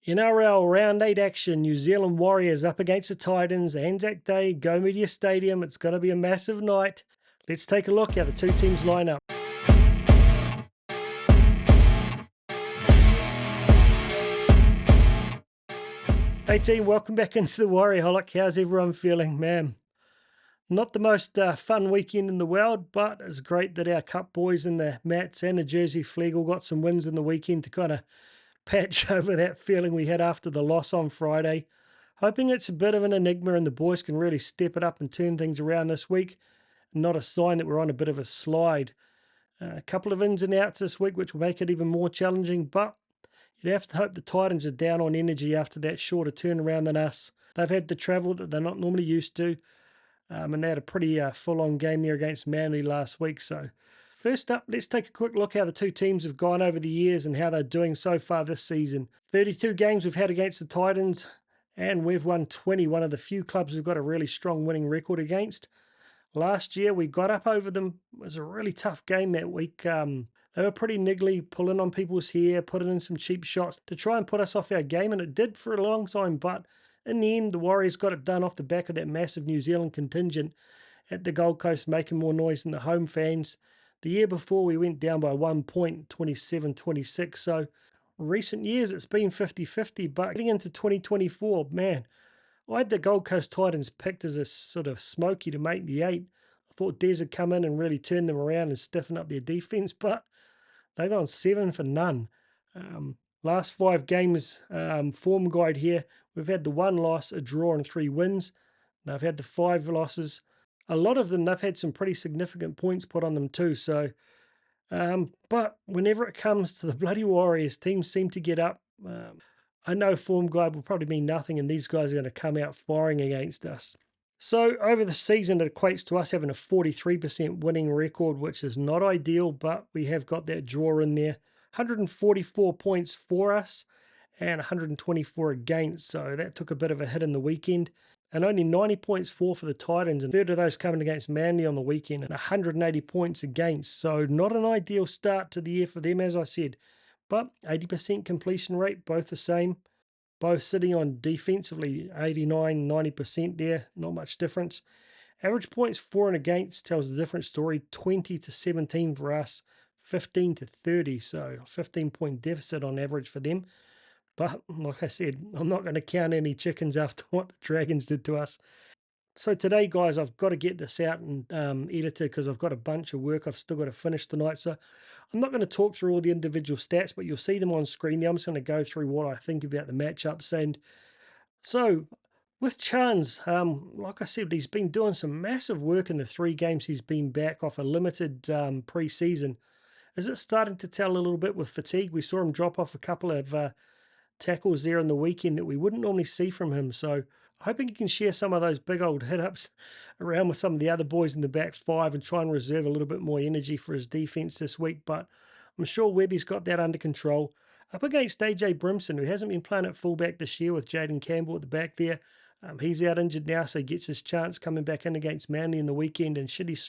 NRL Round 8 action, New Zealand Warriors up against the Titans, ANZAC Day, GoMedia Stadium. It's going to be a massive night. Let's take a look how the two teams line up. Hey team, welcome back into the Warriorholic. How's everyone feeling? Man, not the most fun weekend in the world, but it's great that our Cup boys and the Mats and the Jersey Flag all got some wins in the weekend to kind of patch over that feeling we had after the loss on Friday. Hoping it's a bit of an enigma and the boys can really step it up and turn things around this week. Not a sign that we're on a bit of a slide. A couple of ins and outs this week which will make it even more challenging, but you'd have to hope the Titans are down on energy after that shorter turnaround than us. They've had the travel that they're not normally used to, and they had a pretty full-on game there against Manly last week. So first up, let's take a quick look how the two teams have gone over the years and how they're doing so far this season. 32 games we've had against the Titans, and we've won 20, one of the few clubs we've got a really strong winning record against. Last year, we got up over them. It was a really tough game that week. They were pretty niggly, pulling on people's hair, putting in some cheap shots to try and put us off our game, and it did for a long time, but in the end, the Warriors got it done off the back of that massive New Zealand contingent at the Gold Coast making more noise than the home fans. The year before, we went down by 1 point, 27-26, so recent years it's been 50-50, but getting into 2024, man, I had the Gold Coast Titans picked as a sort of smoky to make the 8. I thought Des would come in and really turn them around and stiffen up their defence, but they've gone 7 for none. Last 5 games, form guide here, we've had the 1 loss, a draw and 3 wins. They've had the 5 losses. A lot of them, they've had some pretty significant points put on them too. So, but whenever it comes to the bloody Warriors, teams seem to get up. I know form guide will probably mean nothing, and these guys are going to come out firing against us. So over the season, it equates to us having a 43% winning record, which is not ideal, but we have got that draw in there. 144 points for us and 124 against, so that took a bit of a hit in the weekend. And only 90 points for the Titans, and a third of those coming against Manly on the weekend, and 180 points against. So not an ideal start to the year for them, as I said. But 80% completion rate, both the same. Both sitting on defensively 89, 90% there, not much difference. Average points for and against tells a different story. 20-17 for us, 15-30, so 15-point deficit on average for them. But like I said, I'm not going to count any chickens after what the Dragons did to us. So today, guys, I've got to get this out and edit it because I've got a bunch of work I've still got to finish tonight. So I'm not going to talk through all the individual stats, but you'll see them on screen there. I'm just going to go through what I think about the matchups. And so with Chance, like I said, he's been doing some massive work in the 3 games he's been back off a limited pre-season. Is it starting to tell a little bit with fatigue? We saw him drop off a couple of tackles there in the weekend that we wouldn't normally see from him. So hoping he can share some of those big old hit-ups around with some of the other boys in the back 5 and try and reserve a little bit more energy for his defence this week. But I'm sure Webby's got that under control. Up against AJ Brimson, who hasn't been playing at fullback this year with Jaden Campbell at the back there. He's out injured now, so he gets his chance coming back in against Manly in the weekend, and shit he's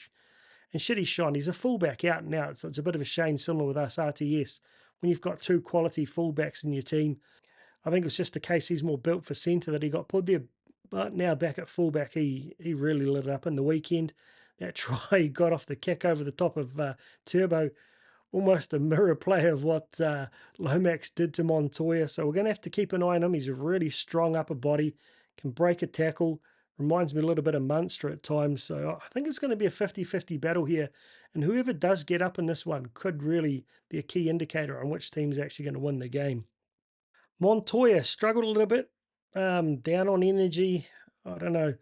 shone. He's a fullback out and out, so it's a bit of a shame, similar with us RTS, when you've got 2 quality fullbacks in your team. I think it was just the case he's more built for centre that he got put there. But now back at fullback, he really lit it up in the weekend. That try he got off the kick over the top of Turbo, almost a mirror play of what Lomax did to Montoya. So we're going to have to keep an eye on him. He's a really strong upper body, can break a tackle. Reminds me a little bit of Munster at times. So I think it's going to be a 50-50 battle here. And whoever does get up in this one could really be a key indicator on which team's actually going to win the game. Montoya struggled a little bit, down on energy. I don't know.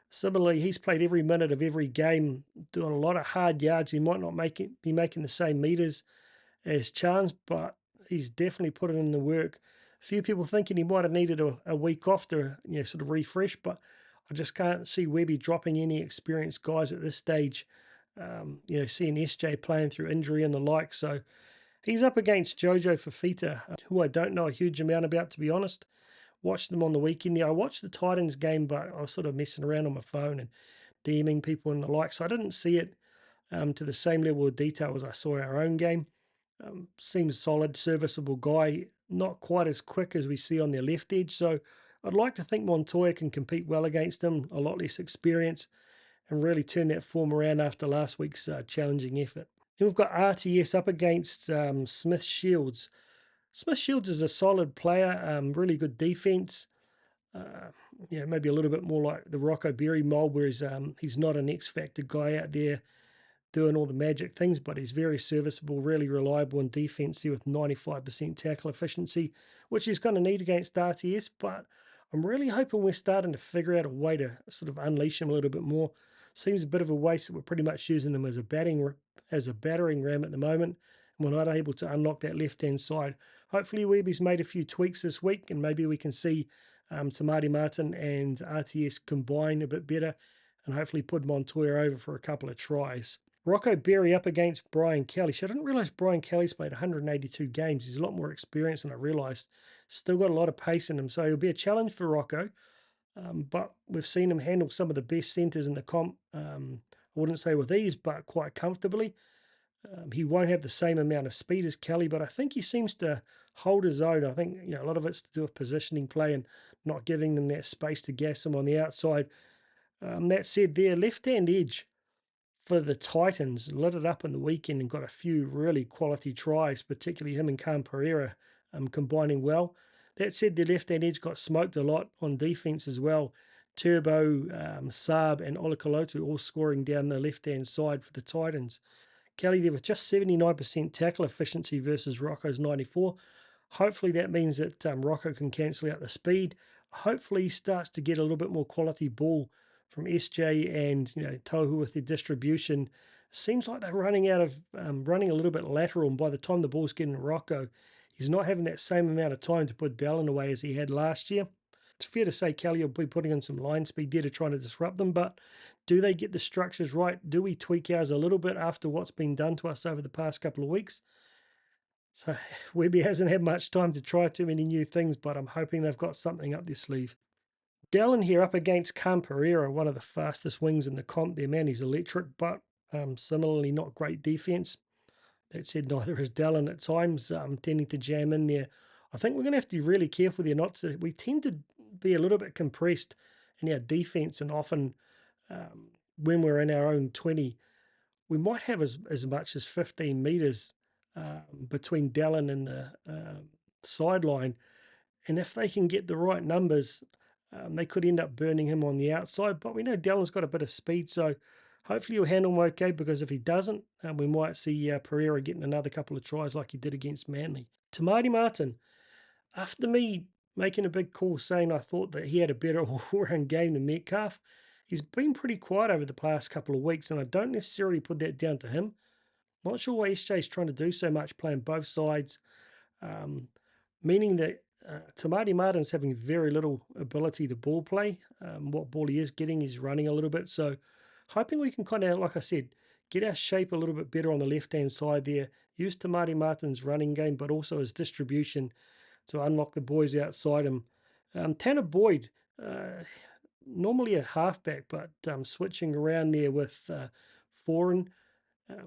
Similarly, he's played every minute of every game, doing a lot of hard yards. He might not be making the same meters as Chance, but he's definitely put it in the work. A few people thinking he might have needed a week off to sort of refresh, but I just can't see Webby dropping any experienced guys at this stage. Seeing SJ playing through injury and the like, so he's up against Jojo Fafita, who I don't know a huge amount about, to be honest. Watched them on the weekend there. I watched the Titans game, but I was sort of messing around on my phone and DMing people and the like, so I didn't see it to the same level of detail as I saw our own game. Seems solid, serviceable guy. not quite as quick as we see on their left edge. So I'd like to think Montoya can compete well against him, a lot less experience, and really turn that form around after last week's challenging effort. Then we've got RTS up against Smith Shields. Smith Shields is a solid player, really good defense. Uh, maybe a little bit more like the Rocco Berry mold, whereas he's not an X Factor guy out there doing all the magic things, but he's very serviceable, really reliable in defence here with 95% tackle efficiency, which he's going to need against RTS. But I'm really hoping we're starting to figure out a way to sort of unleash him a little bit more. Seems a bit of a waste that we're pretty much using him as a battering ram at the moment, and we're not able to unlock that left-hand side. Hopefully Weeby's made a few tweaks this week, and maybe we can see Tamati Martin and RTS combine a bit better, and hopefully put Montoya over for a couple of tries. Rocco Berry up against Brian Kelly. So I didn't realise Brian Kelly's played 182 games. He's a lot more experienced than I realised. Still got a lot of pace in him. So he'll be a challenge for Rocco. But we've seen him handle some of the best centres in the comp. I wouldn't say with ease, but quite comfortably. He won't have the same amount of speed as Kelly, but I think he seems to hold his own. I think a lot of it's to do with positioning play and not giving them that space to gas him on the outside. That said, their left-hand edge for the Titans lit it up in the weekend and got a few really quality tries, particularly him and Cam Pereira combining well. That said, their left-hand edge got smoked a lot on defense as well. Turbo, Saab and Olakalotu all scoring down the left-hand side for the Titans. Kelly there with just 79% tackle efficiency versus Rocco's 94. Hopefully that means that Rocco can cancel out the speed. Hopefully he starts to get a little bit more quality ball from SJ and Tohu with their distribution. Seems like they're running out of running a little bit lateral, and by the time the ball's getting to Rocco, he's not having that same amount of time to put Dallin away as he had last year. It's fair to say Kelly will be putting in some line speed there to try to disrupt them, but do they get the structures right? Do we tweak ours a little bit after what's been done to us over the past couple of weeks? So Webby hasn't had much time to try too many new things, but I'm hoping they've got something up their sleeve. Dallin here up against Cam Pereira, one of the fastest wings in the comp there, man. He's electric, but similarly not great defense. That said, neither is Dallin at times, tending to jam in there. I think we're going to have to be really careful there not to. We tend to be a little bit compressed in our defense, and often when we're in our own 20, we might have as much as 15 metres between Dallin and the sideline. And if they can get the right numbers, they could end up burning him on the outside. But we know Dallin's got a bit of speed, so hopefully he'll handle him okay, because if he doesn't, we might see Pereira getting another couple of tries like he did against Manly. Tamati Martin, after me making a big call saying I thought that he had a better all-round game than Metcalf, he's been pretty quiet over the past couple of weeks, and I don't necessarily put that down to him. Not sure why SJ's trying to do so much, playing both sides, meaning that Tamati Martin's having very little ability to ball play. What ball he is getting, he's running a little bit. So hoping we can kind of, like I said, get our shape a little bit better on the left-hand side there. Use Tamati Martin's running game, but also his distribution to unlock the boys outside him. Tanner Boyd, normally a halfback, but switching around there with Foran,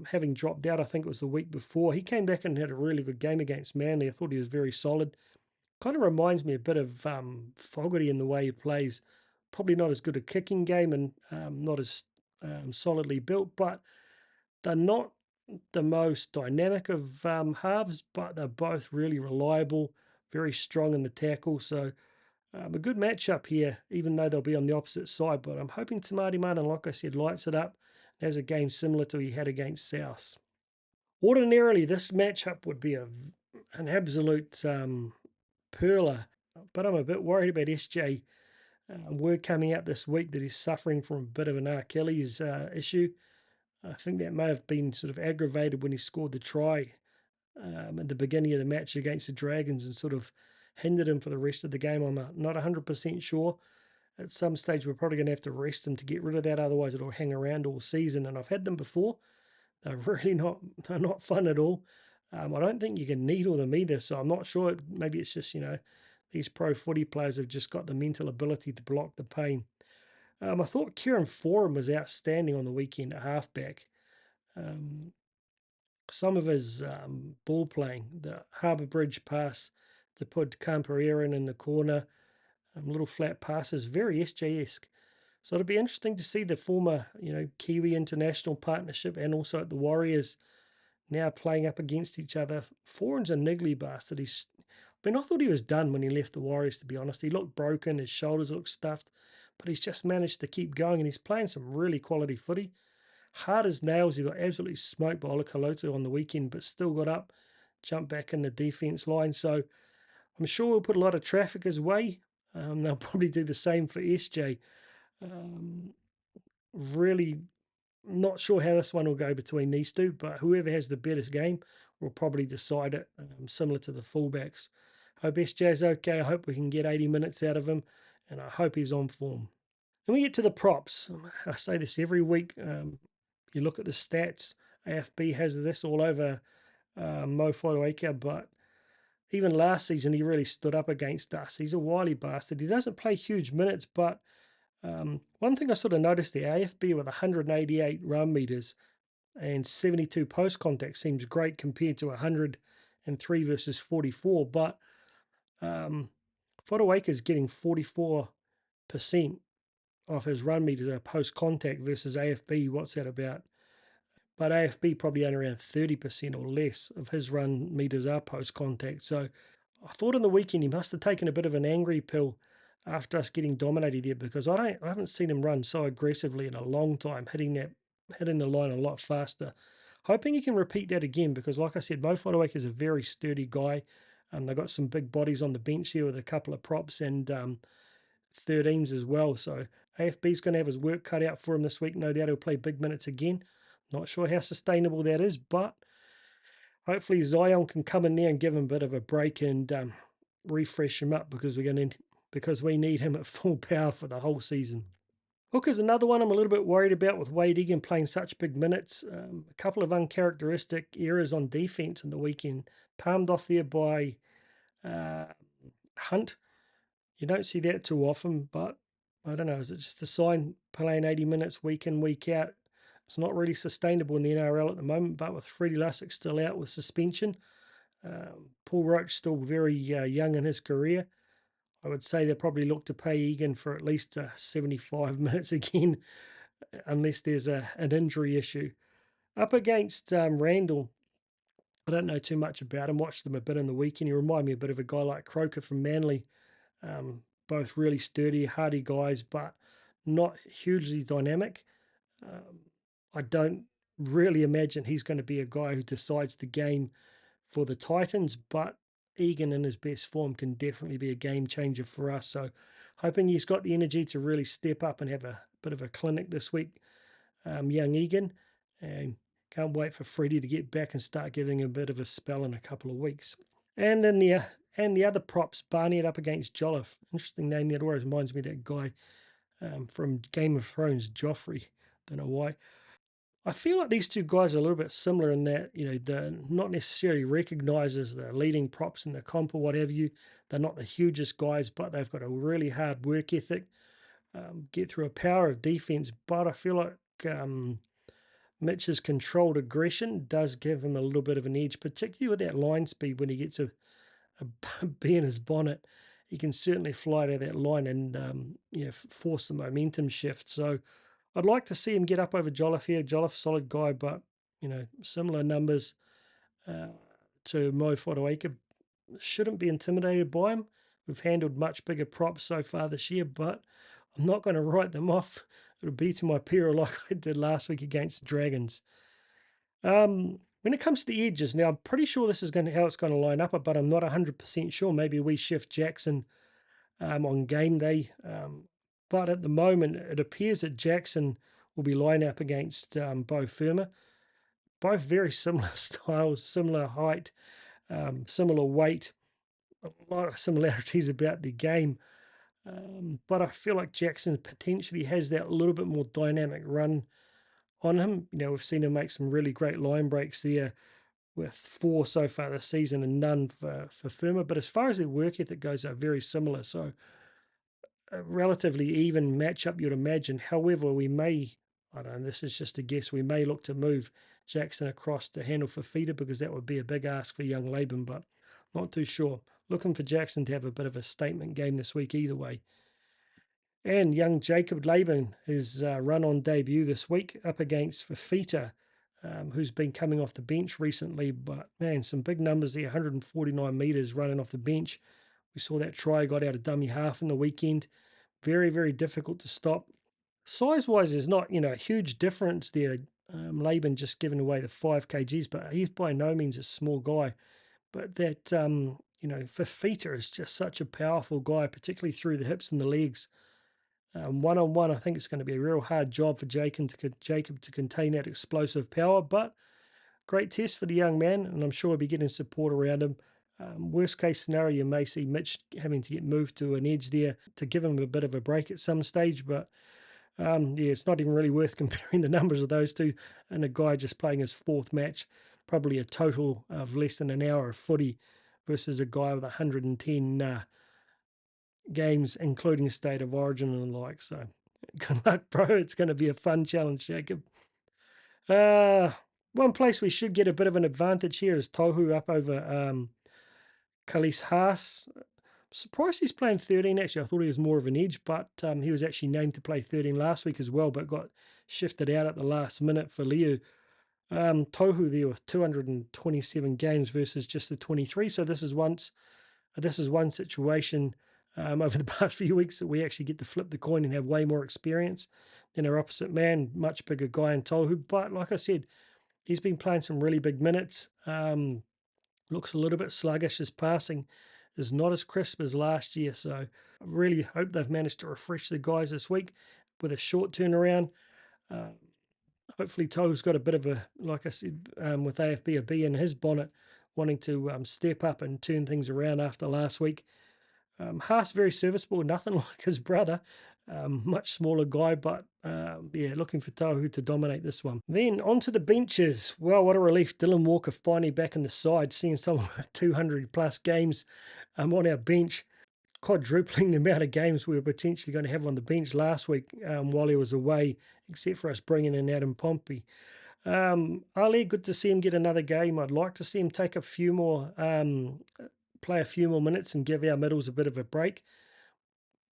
having dropped out, I think it was the week before. He came back and had a really good game against Manly. I thought he was very solid. Kind of reminds me a bit of Fogarty in the way he plays. Probably not as good a kicking game and not as solidly built, but they're not the most dynamic of halves, but they're both really reliable, very strong in the tackle. So a good matchup here, even though they'll be on the opposite side. But I'm hoping Tamati Martin, like I said, lights it up, has a game similar to he had against South. Ordinarily, this matchup would be an absolute perler, but I'm a bit worried about SJ. Word coming out this week that he's suffering from a bit of an Achilles issue. I think that may have been sort of aggravated when he scored the try at the beginning of the match against the Dragons and sort of hindered him for the rest of the game. I'm not 100% sure. At some stage, we're probably going to have to rest him to get rid of that. Otherwise, it'll hang around all season. And I've had them before. They're really they're not fun at all. I don't think you can needle them either. So I'm not sure. Maybe it's just, these pro footy players have just got the mental ability to block the pain. I thought Kieran Foran was outstanding on the weekend at halfback. Some of his ball playing, the Harbour Bridge pass to put Camperera in the corner. Little flat passes, very SJ-esque. So it'll be interesting to see the former, Kiwi international partnership and also at the Warriors now playing up against each other. Foran's a niggly bastard. I thought he was done when he left the Warriors, to be honest. He looked broken, his shoulders looked stuffed, but he's just managed to keep going and he's playing some really quality footy. Hard as nails, he got absolutely smoked by Olakalotu on the weekend, but still got up, jumped back in the defence line. So I'm sure we'll put a lot of traffic his way. They'll probably do the same for SJ. Really not sure how this one will go between these two, but whoever has the better game will probably decide it, similar to the fullbacks. Hope SJ's okay. I hope we can get 80 minutes out of him, and I hope he's on form. Then we get to the props. I say this every week. You look at the stats. AFB has this all over Mo Fotuaika, but even last season he really stood up against us. He's a wily bastard. He doesn't play huge minutes, but one thing I sort of noticed, the AFB with 188 run meters and 72 post contact seems great compared to 103 versus 44, but Fotuaika is getting 44% of his run meters are post contact versus AFB. What's that about? But AFB probably only around 30% or less of his run meters are post contact. So I thought on the weekend he must have taken a bit of an angry pill after us getting dominated there, because I haven't seen him run so aggressively in a long time, hitting the line a lot faster. Hoping he can repeat that again, because like I said, Mo Fotuaika is a very sturdy guy. They've got some big bodies on the bench here with a couple of props and 13s as well. So AFB's going to have his work cut out for him this week. No doubt he'll play big minutes again. Not sure how sustainable that is, but hopefully Zion can come in there and give him a bit of a break and refresh him up, because we need him at full power for the whole season. Hooker's another one I'm a little bit worried about with Wade Egan playing such big minutes. A couple of uncharacteristic errors on defence in the weekend, palmed off there by Hunt. You don't see that too often, but I don't know, is it just a sign playing 80 minutes week in, week out? It's not really sustainable in the NRL at the moment, but with Freddie Lussick still out with suspension, Paul Roach still very young in his career, I would say they'll probably look to pay Egan for at least 75 minutes again, unless there's an injury issue. Up against Randall, I don't know too much about him. Watched them a bit in the weekend. He reminded me a bit of a guy like Croker from Manly. Both really sturdy, hardy guys, but not hugely dynamic. I don't really imagine he's going to be a guy who decides the game for the Titans, but Egan in his best form can definitely be a game changer for us. So hoping he's got the energy to really step up and have a bit of a clinic this week, young Egan. And can't wait for Freddie to get back and start giving him a bit of a spell in a couple of weeks. And in the other props, Barnett up against Jolliffe. Interesting name that always reminds me of that guy from Game of Thrones, Joffrey. Don't know why. I feel like these two guys are a little bit similar in that, they're not necessarily recognised as the leading props in the comp or what have you. They're not the hugest guys, but they've got a really hard work ethic, get through a power of defence. But I feel like Mitch's controlled aggression does give him a little bit of an edge, particularly with that line speed. When he gets a bee in his bonnet, he can certainly fly to that line and force the momentum shift. So I'd like to see him get up over Jolliffe here. Jolliffe, solid guy, but similar numbers to Mo Fotuaika. Shouldn't be intimidated by him. We've handled much bigger props so far this year, but I'm not going to write them off. It'll be to my peril, like I did last week against the Dragons. When it comes to the edges, now I'm pretty sure this is how it's going to line up, but I'm not 100% sure. Maybe we shift Jackson on game day. But at the moment, it appears that Jackson will be lined up against Beau Firma. Both very similar styles, similar height, similar weight, a lot of similarities about the game. But I feel like Jackson potentially has that little bit more dynamic run on him. We've seen him make some really great line breaks there, with 4 so far this season and none for Firma. But as far as their work ethic goes, they're very similar. So a relatively even matchup, you'd imagine. However, we may, I don't know, this is just a guess, we may look to move Jackson across to handle Fafita, because that would be a big ask for young Laban, but not too sure. looking for Jackson to have a bit of a statement game this week either way. And young Jacob Laban, his run-on debut this week up against Fafita, who's been coming off the bench recently. But, man, some big numbers there, 149 metres running off the bench. We saw that try, got out a dummy half in the weekend. Very, very difficult to stop. Size-wise, there's not, a huge difference there. Laban just giving away the 5 kgs, but he's by no means a small guy. But that, Fafita is just such a powerful guy, particularly through the hips and the legs. One-on-one, I think it's going to be a real hard job for Jacob to contain that explosive power, but great test for the young man, and I'm sure he'll be getting support around him. Worst case scenario, you may see Mitch having to get moved to an edge there to give him a bit of a break at some stage, but it's not even really worth comparing the numbers of those two, and a guy just playing his 4th match, probably a total of less than an hour of footy, versus a guy with 110 games, including State of Origin and the like. So good luck, bro. It's going to be a fun challenge, Jacob. One place we should get a bit of an advantage here is Tohu up over Kalis Haas. Surprised he's playing 13, actually. I thought he was more of an edge, but he was actually named to play 13 last week as well, but got shifted out at the last minute for Liu. Tohu there with 227 games versus just the 23. So this is one situation over the past few weeks that we actually get to flip the coin and have way more experience than our opposite man, much bigger guy in Tohu. But like I said, he's been playing some really big minutes. Looks a little bit sluggish. His passing is not as crisp as last year. So I really hope they've managed to refresh the guys this week with a short turnaround. Hopefully Tohu's got a bit of a, like I said, with AFB a bee in his bonnet, wanting to step up and turn things around after last week. Haas, very serviceable, nothing like his brother. Much smaller guy, but looking for Tohu to dominate this one. Then onto the benches. Well, what a relief. Dylan Walker finally back in the side, seeing someone with 200 plus games on our bench, quadrupling the amount of games we were potentially going to have on the bench last week while he was away, except for us bringing in Adam Pompey. Ali, good to see him get another game. I'd like to see him take a few more, play a few more minutes and give our middles a bit of a break.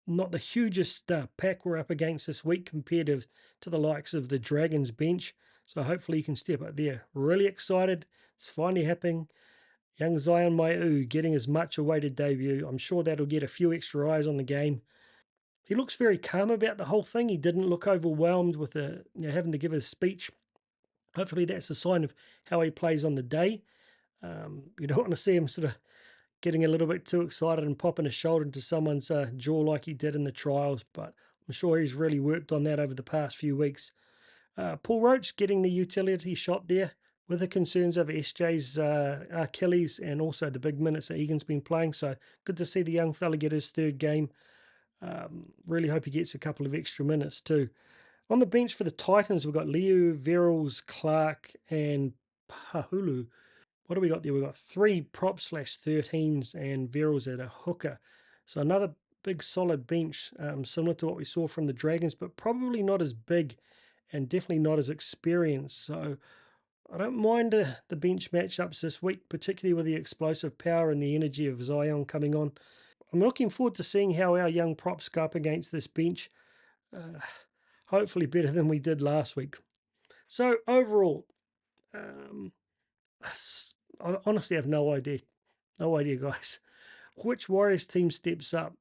Not the hugest pack we're up against this week compared to the likes of the Dragons bench. So hopefully he can step up there. Really excited. It's finally happening. Young Zion Maiu getting his much awaited debut. I'm sure that'll get a few extra eyes on the game. He looks very calm about the whole thing. He didn't look overwhelmed with having to give his speech. Hopefully that's a sign of how he plays on the day. You don't want to see him sort of getting a little bit too excited and popping his shoulder into someone's jaw like he did in the trials, but I'm sure he's really worked on that over the past few weeks. Paul Roach getting the utility shot there with the concerns over SJ's Achilles and also the big minutes that Egan's been playing, so good to see the young fella get his 3rd game. Really hope he gets a couple of extra minutes too. On the bench for the Titans, we've got Liu, Verrills, Clark, and Pahulu. What do we got there? We've got 3 prop/13s and Verrills at a hooker. So another big solid bench, similar to what we saw from the Dragons, but probably not as big and definitely not as experienced. So I don't mind the bench matchups this week, particularly with the explosive power and the energy of Zion coming on. I'm looking forward to seeing how our young props go up against this bench. Hopefully better than we did last week. So overall, I honestly have no idea. No idea, guys. Which Warriors team steps up?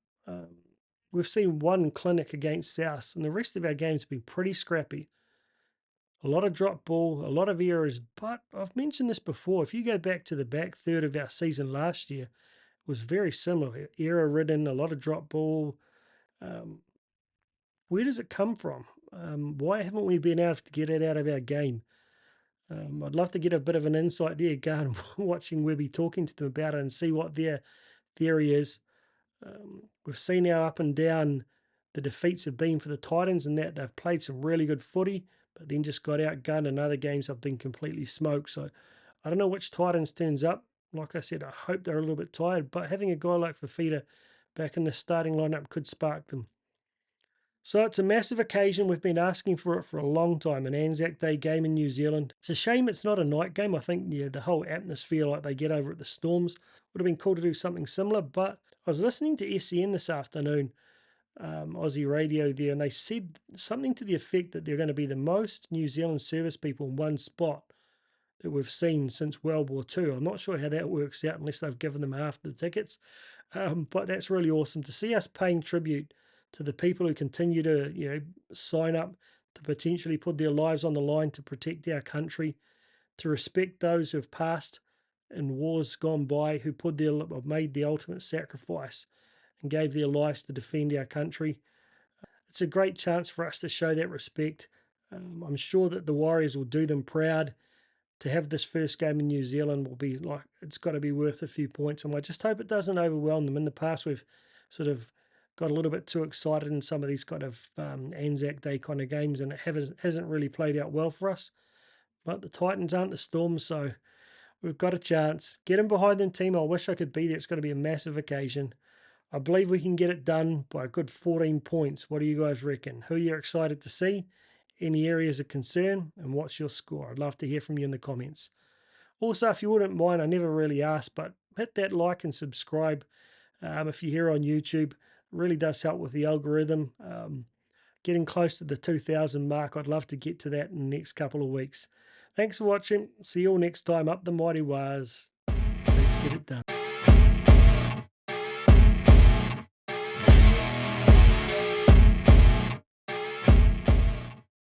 We've seen one clinic against South, and the rest of our games have been pretty scrappy. A lot of drop ball, a lot of errors, but I've mentioned this before. If you go back to the back third of our season last year, it was very similar. Error-ridden, a lot of drop ball. Where does it come from? Why haven't we been able to get it out of our game? I'd love to get a bit of an insight there, go and watching Webby talking to them about it and see what their theory is. We've seen how up and down the defeats have been for the Titans and that they've played some really good footy, but then just got outgunned, and other games have been completely smoked. So I don't know which Titans turns up. Like I said, I hope they're a little bit tired, but having a guy like Fafita back in the starting lineup could spark them. So it's a massive occasion. We've been asking for it for a long time, an ANZAC Day game in New Zealand. It's a shame it's not a night game. I think the whole atmosphere like they get over at the Storms would have been cool to do something similar. But I was listening to SEN this afternoon, Aussie radio there, and they said something to the effect that they're going to be the most New Zealand service people in one spot that we've seen since World War II. I'm not sure how that works out unless they've given them half the tickets. But that's really awesome to see us paying tribute to the people who continue to, sign up to potentially put their lives on the line to protect our country, to respect those who have passed in wars gone by, who made the ultimate sacrifice and gave their lives to defend our country. It's a great chance for us to show that respect. I'm sure that the Warriors will do them proud. To have this first game in New Zealand will be like, it's got to be worth a few points, and I just hope it doesn't overwhelm them. In the past, we've sort of got a little bit too excited in some of these kind of ANZAC Day kind of games, and it hasn't really played out well for us. But the Titans aren't the Storms, so we've got a chance. Get in behind them, team. I wish I could be there. It's going to be a massive occasion. I believe we can get it done by a good 14 points. What do you guys reckon? Who you're excited to see? Any areas of concern? And what's your score? I'd love to hear from you in the comments. Also, if you wouldn't mind, I never really asked, but hit that like and subscribe if you're here on YouTube. It really does help with the algorithm. Getting close to the 2,000 mark. I'd love to get to that in the next couple of weeks. Thanks for watching. See you all next time up the mighty wires. Let's get it done.